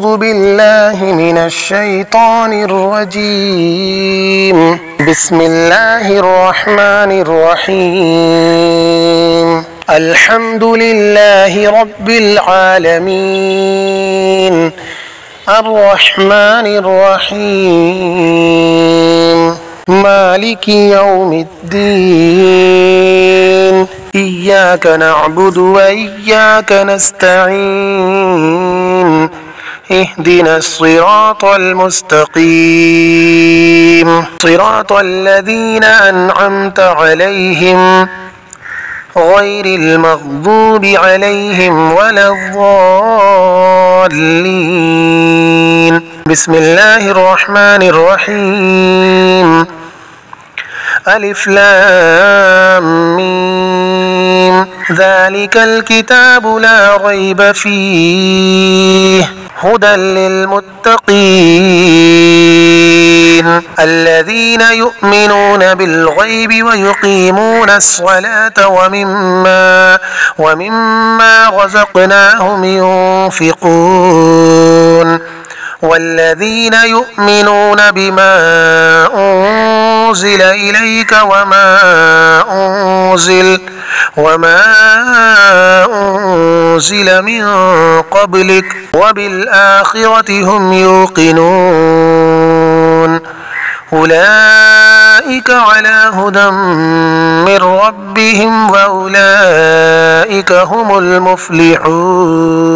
أعوذ بالله من الشيطان الرجيم. بسم الله الرحمن الرحيم. الحمد لله رب العالمين الرحمن الرحيم مالك يوم الدين إياك نعبد وإياك نستعين اهدنا الصراط المستقيم صراط الذين أنعمت عليهم غير المغضوب عليهم ولا الضالين. بسم الله الرحمن الرحيم. ألف لام ميم ذلك الكتاب لا ريب فيه هدى للمتقين الذين يؤمنون بالغيب ويقيمون الصلاة ومما رزقناهم ينفقون والذين يؤمنون بما أنزل إليك وما أنزل من قبلك وبالآخرة هم يوقنون أولئك على هدى من ربهم وأولئك هم المفلحون.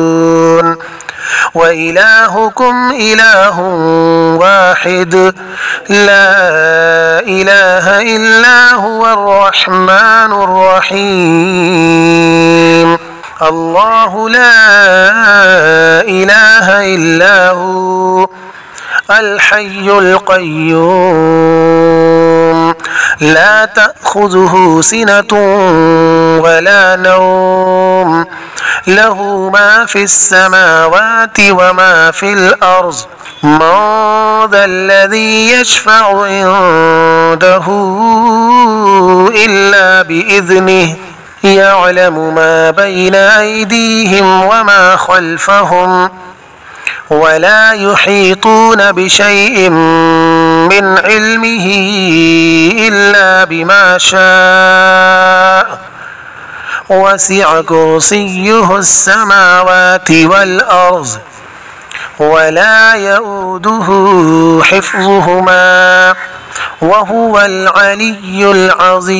وإلهكم إله واحد لا إله إلا هو الرحمن الرحيم. الله لا إله إلا هو الحي القيوم لا تأخذه سنة ولا نوم له ما في السماوات وما في الأرض من ذا الذي يشفع عنده إلا بإذنه يعلم ما بين أيديهم وما خلفهم ولا يحيطون بشيء من علمه إلا بما شاء وسع كرسيه السماوات والأرض ولا يؤوده حفظهما وهو العلي العظيم.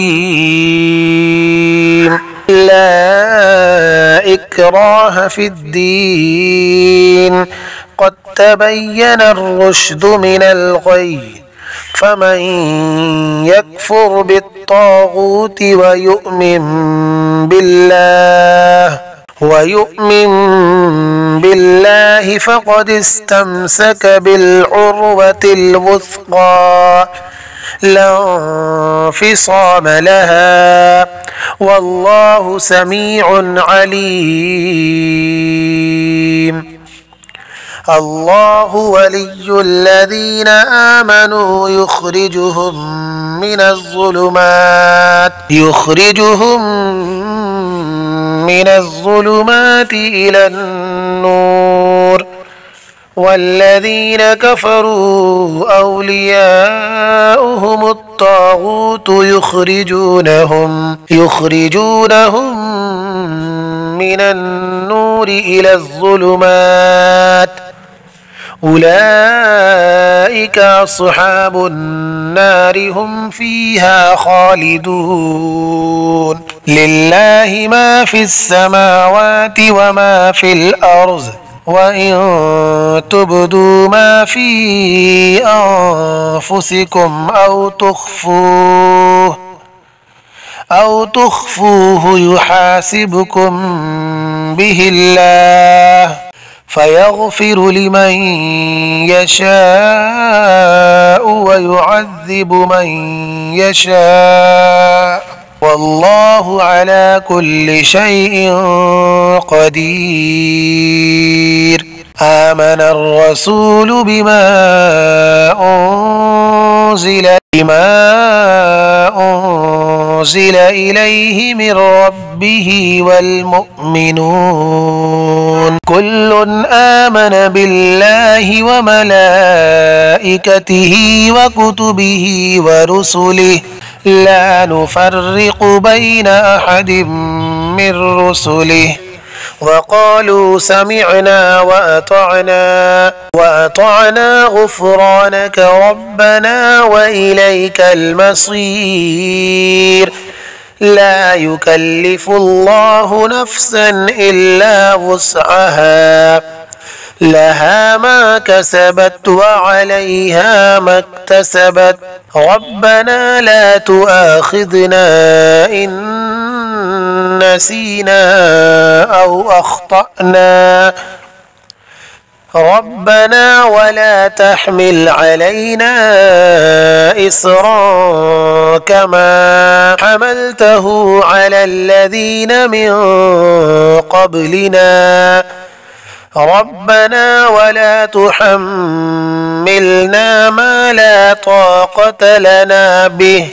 لا إكراه في الدين قد تبين الرشد من الغي فمن يكفر بالطاغوت ويؤمن بالله فقد استمسك بالعروة الوثقى لا انفصام لها والله سميع عليم. الله ولي الذين آمنوا يخرجهم من الظلمات إلى النور والذين كفروا أولياؤهم الطاغوت يخرجونهم من النور إلى الظلمات أولئك أصحاب النار هم فيها خالدون. لله ما في السماوات وما في الأرض وإن تبدوا ما في أنفسكم أو تخفوه يحاسبكم به الله فيغفر لمن يشاء ويعذب من يشاء والله على كل شيء قدير. آمن الرسول بما أنزل أنزل إليه من ربه والمؤمنون كل آمن بالله وملائكته وكتبه ورسله لا نفرق بين أحد من رسله وقالوا سمعنا وأطعنا غفرانك ربنا وإليك المصير لا يكلف الله نفسا إلا وسعها لها ما كسبت وعليها ما اكتسبت ربنا لا تؤاخذنا إن نسينا أو أخطأنا ربنا ولا تحمل علينا إصرا كما حملته على الذين من قبلنا ربنا ولا تحملنا ما لا طاقة لنا به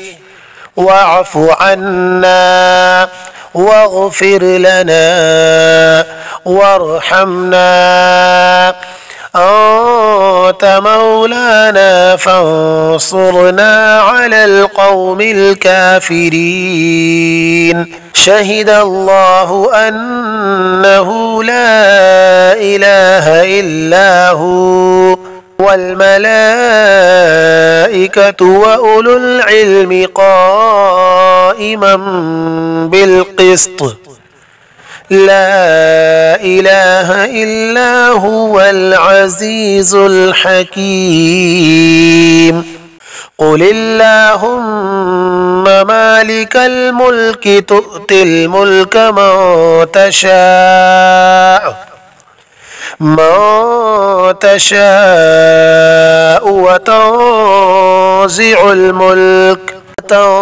واعف عنا واغفر لنا وارحمنا أنت مولانا فانصرنا على القوم الكافرين شهد الله أنه لا إله إلا هو والملائكة وأولو العلم قائما بالقسط لا إله إلا هو العزيز الحكيم قل اللهم مالك الملك تؤتي الملك من تشاء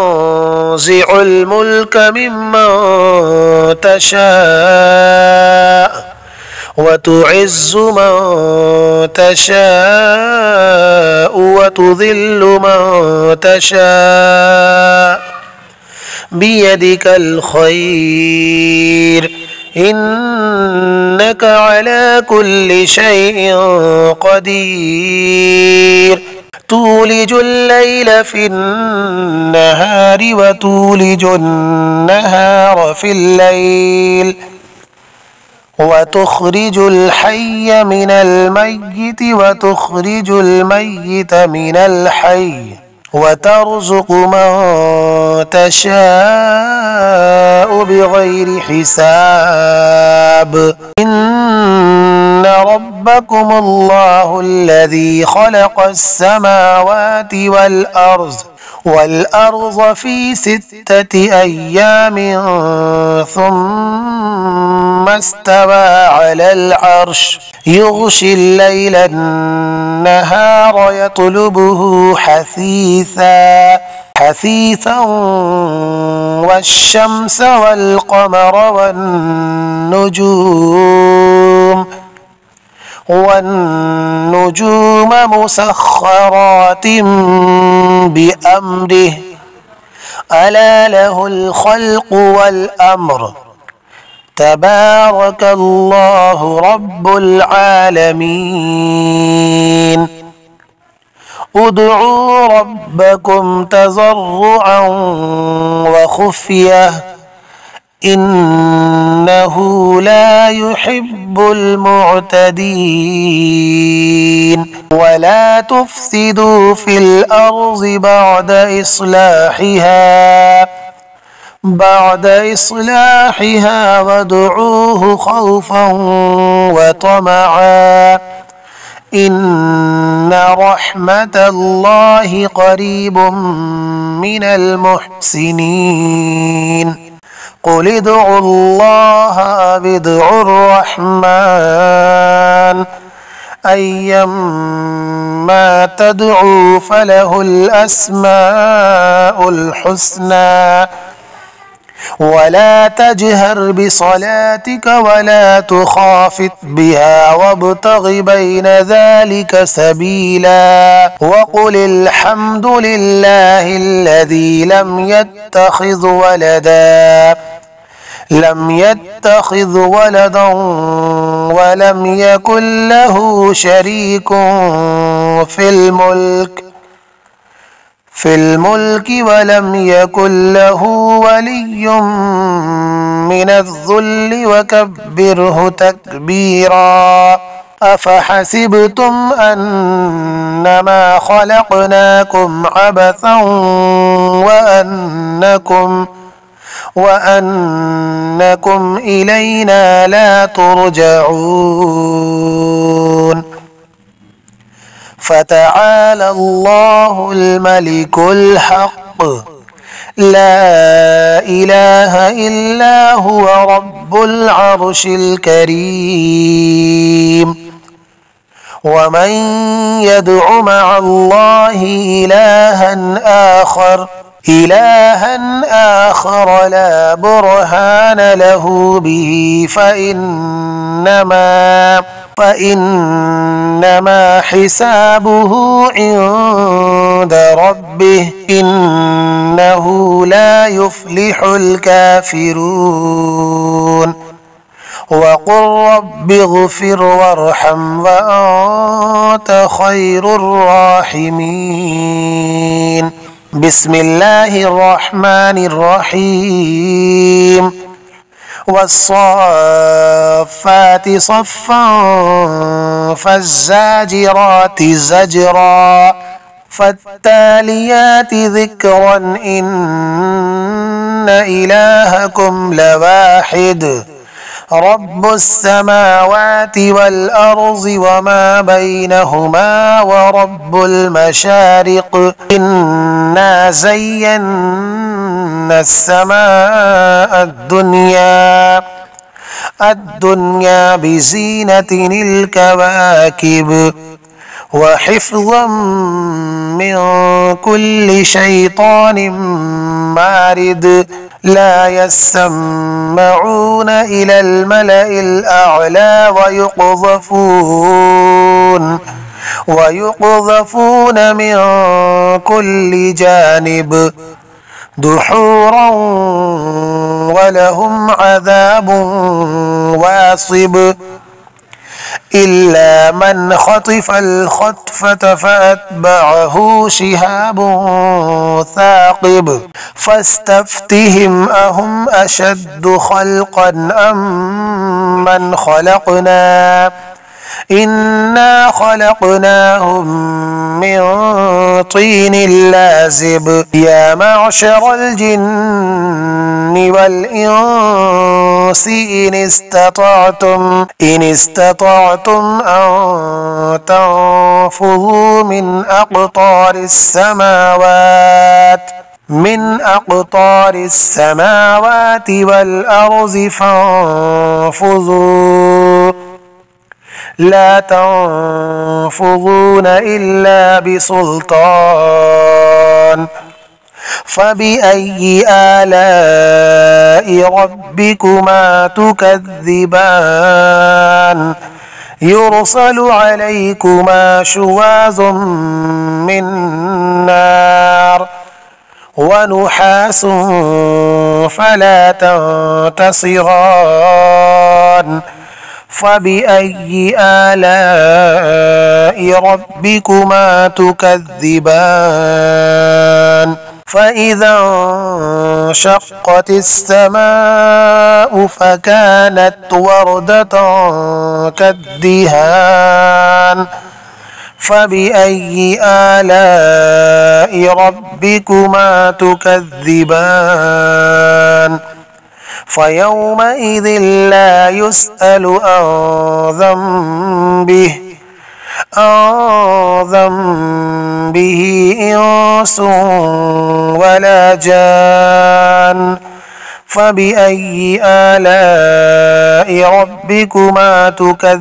وتنزع الملك ممن تشاء وتعز من تشاء وتذل من تشاء بيدك الخير إنك على كل شيء قدير تولج الليل في النهار وتولج النهار في الليل وتخرج الحي من الميت وتخرج الميت من الحي وترزق من تشاء بغير حساب إن ربكم الله الذي خلق السماوات والأرض في 6 أيام ثم استوى على العرش يغشي الليل النهار يطلبه حثيثا والشمس والقمر والنجوم مسخرات بأمره ألا له الخلق والأمر تبارك الله رب العالمين ادعوا ربكم تضرعا وخفية إنه لا يحب المعتدين ولا تفسدوا في الأرض بعد إصلاحها وادعوه خوفا وطمعا إن رحمة الله قريب من المحسنين قل ادعوا الله أو ادعوا الرحمن أيما تدعوا فله الأسماء الحسنى ولا تجهر بصلاتك ولا تخافت بها وابتغ بين ذلك سبيلا وقل الحمد لله الذي لم يتخذ ولدا ولم يكن له شريك في الملك ولم يكن له ولي من الذل وكبره تكبيرا أفحسبتم أنما خلقناكم عبثا وأنكم إلينا لا ترجعون فتعالى الله الملك الحق لا إله إلا هو رب العرش الكريم ومن يدع مع الله إلها آخر لا برهان له به فإنما حسابه عند ربه إنه لا يفلح الكافرون وقل رب اغفر وارحم وأنت خير الراحمين بسم الله الرحمن الرحيم والصافات صفا فالزاجرات زجرا فالتاليات ذكرا إن إلهكم لواحد رب السماوات والأرض وما بينهما ورب المشارق إنا زينا السماء الدنيا بزينة الكواكب وحفظا من كل شيطان مارد لا يسمعون إلى الملأ الأعلى ويقذفون من كل جانب دحورا ولهم عذاب واصب إلا من خطف الخطفة فأتبعه شهاب ثاقب فاستفتهم أهم أشد خلقا أم من خلقنا إنا خلقناهم من طين لازب يا معشر الجن والإنس إن استطعتم أن تنفذوا من أقطار السماوات والأرض فانفذوا لا تنفذون إلا بسلطان فبأي آلاء ربكما تكذبان يرسل عليكما شواظ من نار ونحاس فلا تنتصران فبأي آلاء ربكما تكذبان فإذا انشقت السماء فكانت وردة كالدهان فبأي آلاء ربكما تكذبان فيومئذ لا يسأل عن ذنبه إنس ولا جان فبأي آلاء ربكما تكذبان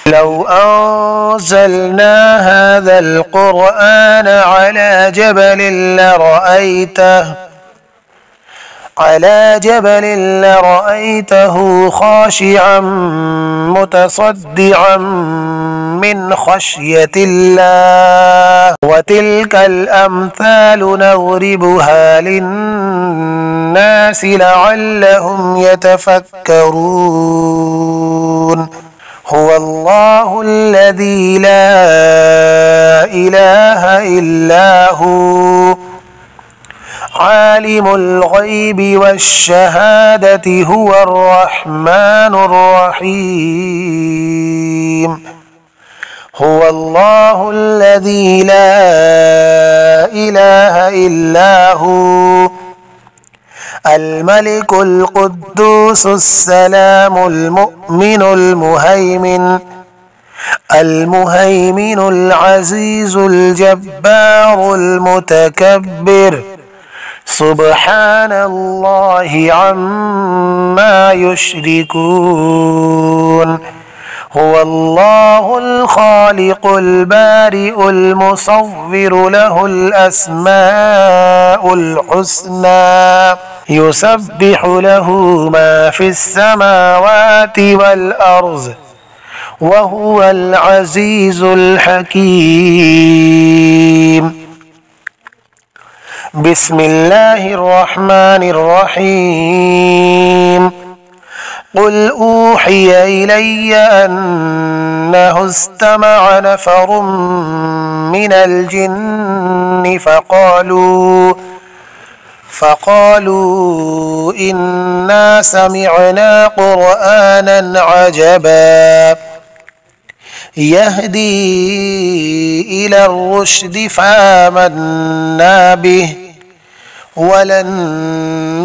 لو أنزلنا هذا القرآن على جبل على جبل لرأيته خاشعا متصدعا من خشية الله وتلك الأمثال نضربها للناس لعلهم يتفكرون هو الله الذي لا إله إلا هو عالم الغيب والشهادة هو الرحمن الرحيم هو الله الذي لا إله إلا هو الملك القدوس السلام المؤمن المهيمن العزيز الجبار المتكبر سبحان الله عما يشركون هو الله الخالق البارئ المصور له الأسماء الحسنى يسبح له ما في السماوات والأرض وهو العزيز الحكيم بسم الله الرحمن الرحيم قل أوحي إلي أنه استمع نفر من الجن فقالوا إنا سمعنا قرآنا عجبا يهدي إلى الرشد فآمنا به ولن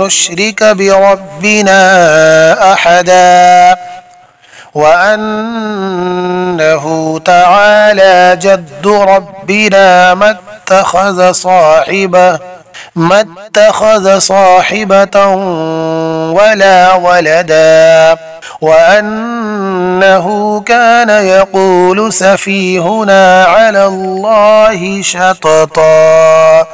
نشرك بربنا أحدا وأنه تعالى جد ربنا ما اتخذ صاحبة ولا ولدا وأنه كان يقول سفيهنا على الله شططا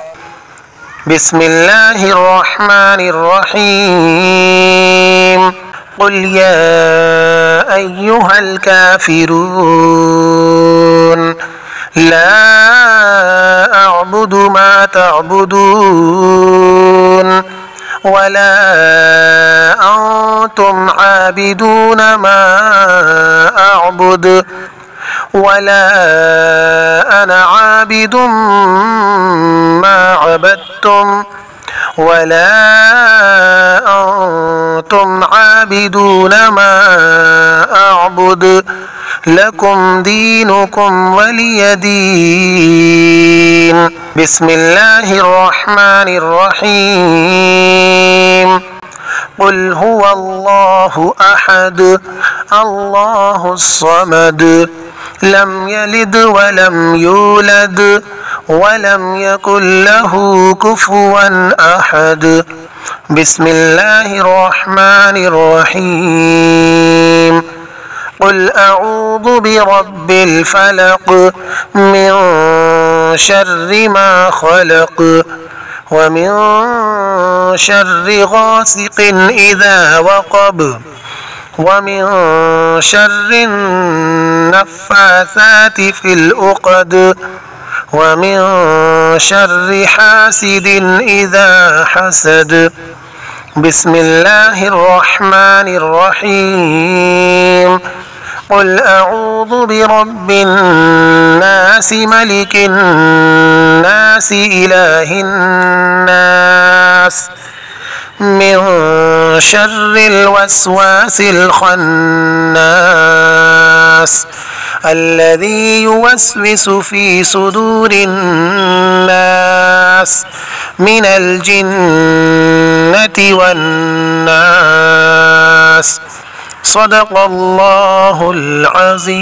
بسم الله الرحمن الرحيم قل يا أيها الكافرون لا أعبد ما تعبدون ولا أنتم عابدون ما أعبد ولا أنا عابد ما عبدتم ولا أنتم عابدون ما أعبد لكم دينكم ولي دين بسم الله الرحمن الرحيم قل هو الله أحد الله الصمد لم يلد ولم يولد ولم يكن له كفوا أحد بسم الله الرحمن الرحيم قل أعوذ برب الفلق من شر ما خلق ومن شر غاسق إذا وقب ومن شر النفاثات في العقد ومن شر حاسد إذا حسد بسم الله الرحمن الرحيم قل أعوذ برب الناس ملك الناس إله الناس من شر الوسواس الخناس الذي يوسوس في صدور الناس من الجنة والناس صدق الله العظيم.